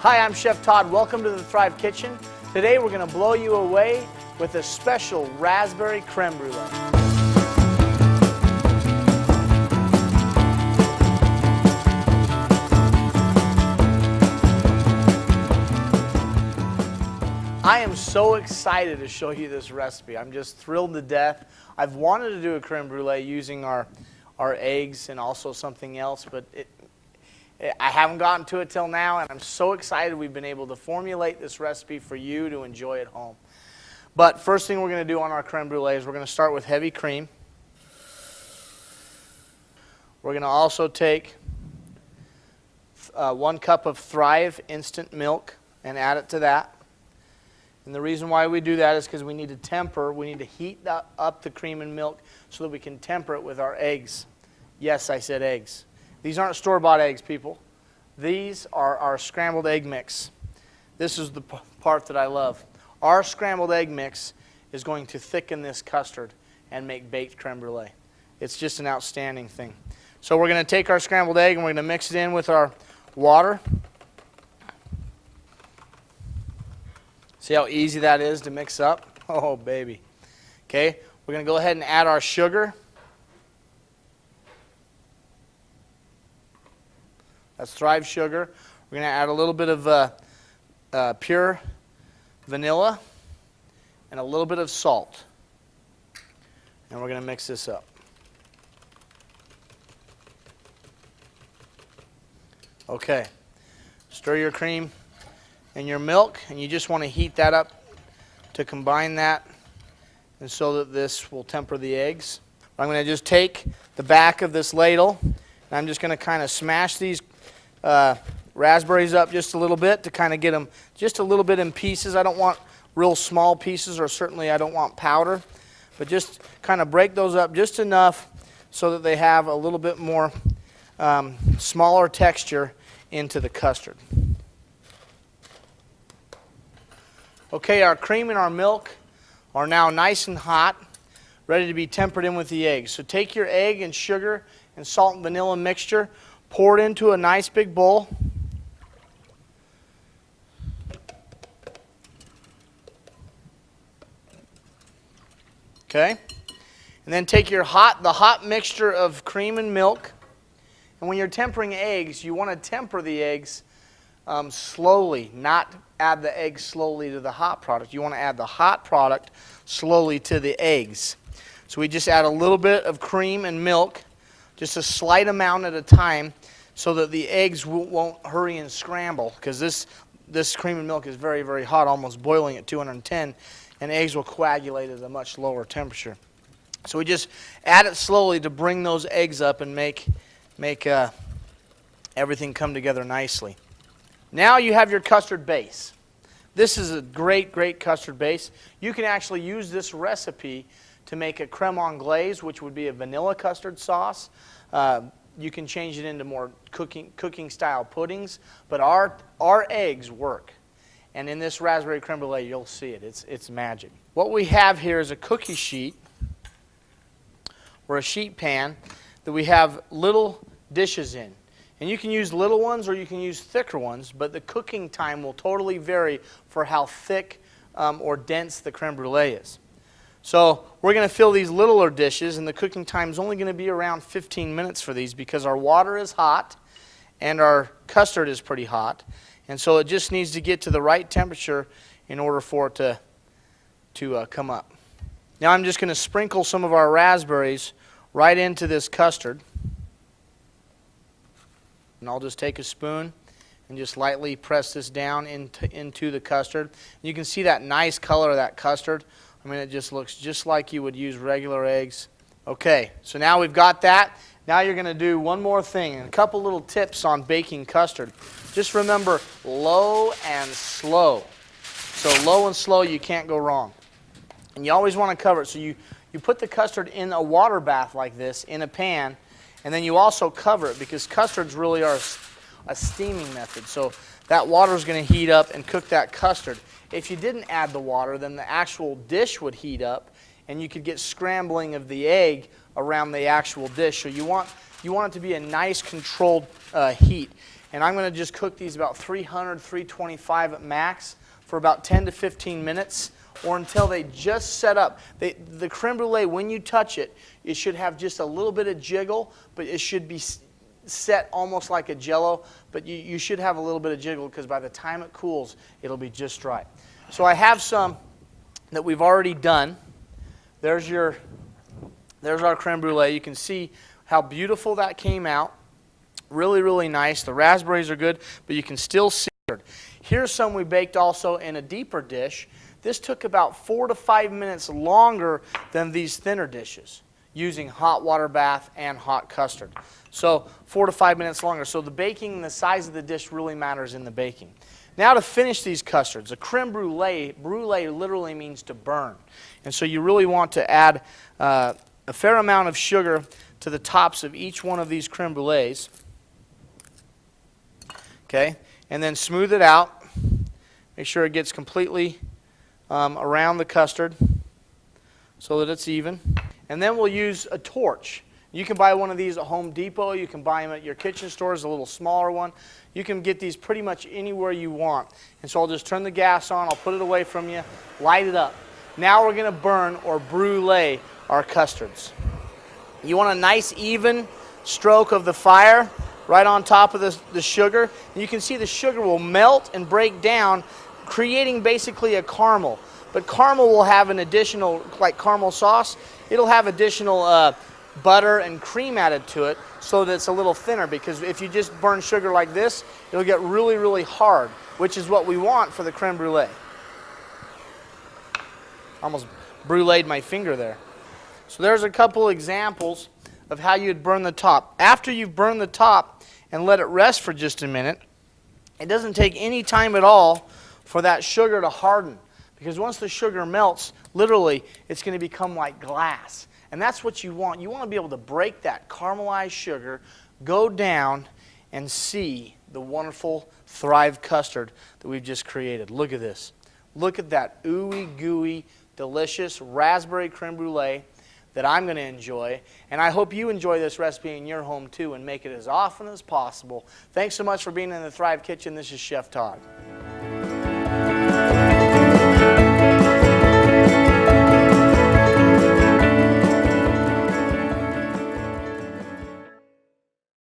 Hi, I'm Chef Todd. Welcome to the Thrive Kitchen. Today we're going to blow you away with a special raspberry creme brulee. I am so excited to show you this recipe. I'm just thrilled to death. I've wanted to do a creme brulee using our eggs and also something else, but I haven't gotten to it till now, and I'm so excited we've been able to formulate this recipe for you to enjoy at home. But first thing we're going to do on our creme brulee is we're going to start with heavy cream. We're going to also take 1 cup of Thrive instant milk and add it to that. And the reason why we do that is because we need to heat up the cream and milk so that we can temper it with our eggs. Yes, I said eggs. These aren't store-bought eggs, people. These are our scrambled egg mix. This is the part that I love. Our scrambled egg mix is going to thicken this custard and make baked creme brulee. It's just an outstanding thing. So we're going to take our scrambled egg and we're going to mix it in with our water. See how easy that is to mix up? Oh, baby. Okay, we're going to go ahead and add our sugar. That's Thrive sugar. We're going to add a little bit of pure vanilla and a little bit of salt. And we're going to mix this up. Okay. Stir your cream and your milk, and you just want to heat that up to combine that and so that this will temper the eggs. I'm going to just take the back of this ladle, and I'm just going to kind of smash these raspberries up just a little bit to kind of get them just a little bit in pieces. I don't want real small pieces, or certainly I don't want powder, but just kind of break those up just enough so that they have a little bit more smaller texture into the custard. Okay, our cream and our milk are now nice and hot, ready to be tempered in with the eggs. So take your egg and sugar and salt and vanilla mixture, pour it into a nice big bowl. Okay, and then take the hot mixture of cream and milk. And when you're tempering eggs, you want to temper the eggs slowly, not add the eggs slowly to the hot product. You want to add the hot product slowly to the eggs. So we just add a little bit of cream and milk, just a slight amount at a time, so that the eggs won't hurry and scramble, because this cream and milk is very, very hot, almost boiling at 210, and eggs will coagulate at a much lower temperature. So we just add it slowly to bring those eggs up and make everything come together nicely. Now you have your custard base. This is a great, great custard base. You can actually use this recipe to make a creme anglaise, which would be a vanilla custard sauce. You can change it into more cooking style puddings, but our eggs work. And in this raspberry creme brulee, you'll see it. It's magic. What we have here is a cookie sheet or a sheet pan that we have little dishes in. And you can use little ones or you can use thicker ones, but the cooking time will totally vary for how thick or dense the creme brulee is. So we're going to fill these littler dishes, and the cooking time is only going to be around 15 minutes for these because our water is hot and our custard is pretty hot. And so it just needs to get to the right temperature in order for it to come up. Now I'm just going to sprinkle some of our raspberries right into this custard. And I'll just take a spoon and just lightly press this down into the custard. You can see that nice color of that custard. I mean, it just looks just like you would use regular eggs. Okay, so now we've got that. Now you're going to do one more thing, and a couple little tips on baking custard. Just remember, low and slow. So low and slow, you can't go wrong. And you always want to cover it. So you put the custard in a water bath like this, in a pan, and then you also cover it, because custards really are a steaming method. So that water is going to heat up and cook that custard. If you didn't add the water, then the actual dish would heat up, and you could get scrambling of the egg around the actual dish. So you want it to be a nice controlled heat. And I'm going to just cook these about 300, 325 at max for about 10 to 15 minutes or until they just set up. The creme brulee, when you touch it, it should have just a little bit of jiggle, but it should be set almost like a Jell-O, but you should have a little bit of jiggle because by the time it cools, it'll be just right. So I have some that we've already done. There's our creme brulee. You can see how beautiful that came out. Really, really nice. The raspberries are good, but you can still see it. Here's some we baked also in a deeper dish. This took about 4 to 5 minutes longer than these thinner dishes using hot water bath and hot custard. So 4 to 5 minutes longer. So the baking and the size of the dish really matters in the baking. Now to finish these custards, a creme brulee, brulee literally means to burn. And so you really want to add a fair amount of sugar to the tops of each one of these creme brulees. Okay, and then smooth it out. Make sure it gets completely around the custard so that it's even. And then we'll use a torch. You can buy one of these at Home Depot. You can buy them at your kitchen stores, a little smaller one. You can get these pretty much anywhere you want. And so I'll just turn the gas on. I'll put it away from you. Light it up. Now we're going to burn or brulee our custards. You want a nice even stroke of the fire right on top of the sugar. And you can see the sugar will melt and break down, creating basically a caramel. But caramel will have an additional, like caramel sauce, it'll have additional butter and cream added to it so that it's a little thinner, because if you just burn sugar like this, it'll get really, really hard, which is what we want for the creme brulee. Almost bruleed my finger there. So there's a couple examples of how you'd burn the top. After you've burned the top and let it rest for just a minute, it doesn't take any time at all for that sugar to harden. Because once the sugar melts, literally, it's going to become like glass. And that's what you want. You want to be able to break that caramelized sugar, go down, and see the wonderful Thrive custard that we've just created. Look at this. Look at that ooey gooey, delicious raspberry creme brulee that I'm going to enjoy. And I hope you enjoy this recipe in your home too and make it as often as possible. Thanks so much for being in the Thrive Kitchen. This is Chef Todd.